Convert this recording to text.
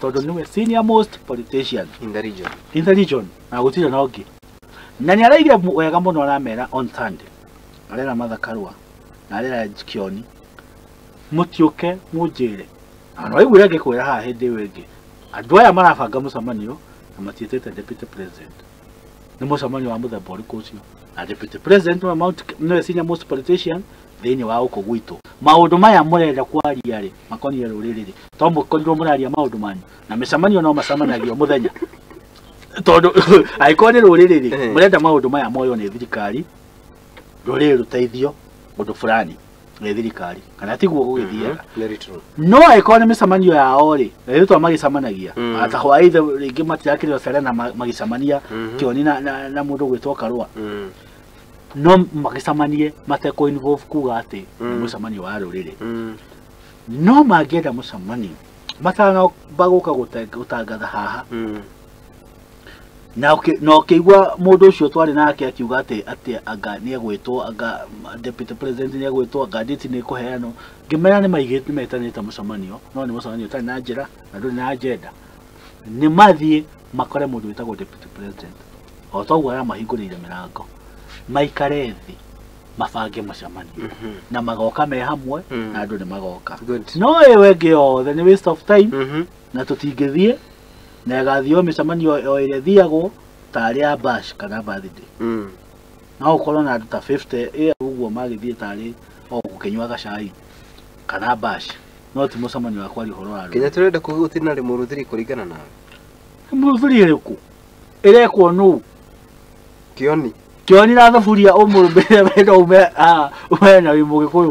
todo niwe senior most politician in the region na gutira na ongi na ni araigire wega muno aramera on Sunday arera Mathakarwa na arera Kioni mutiuke mujire ano igwira gikwira ha hindi wengi andu aya marabanga mucemanio na matietete deputy president ni mucemanio wa muthemba uriku ucio na deputy president wa Mount no senior most politician thini wa uko gwitu maundu maya murenda kwaria ri makoni ruriri to mukonjo muraria maundu manyu na micemanio no macemanagio muthenya todo aikoni ruriri murenda maundu maya moyo ni thirikari ruriri ruteithio undu fulani ni thirikari kana tiguo gugithiaga no aikoni micemanio yao ri rito magicemanagia ata hwaithe ringi matiakire Serena magicemania Kioni na mundu gwitwo Karua no magicemanie mateko involve kuga ati mucemanio wa ruriri no magienda mucemanio matana baguka gutangatha haha na no kigwa mundu ucio twari nake akiuga ati anga ni egwitwo anga deputy president ni egwitwo anga date ni kuheano ngimera ni maigite metanite mucemanio no ni mucemanio tani na njira na ndu na agenda ni mathie makore mundu witagwo deputy president o togwa ya mahingurire mirango maikare thi mabange mucemanio na magoka me hamwe na andu ni magoka no ewege othe ni waste of time na tutingithie na gathio micemanio o ile thiago tari ya bash kana birthday na ukorwo na andu ta 50 uguo magithie tari o gukenywa gacai kana bash no ti mucemanio wakwa ri horo aro kinya turenda kugutina ri muruthiri kurigana nawe muruthiri riku irekwo nu Kioni Kioni na thaburia umurumbe wendo ume na wimugikuyu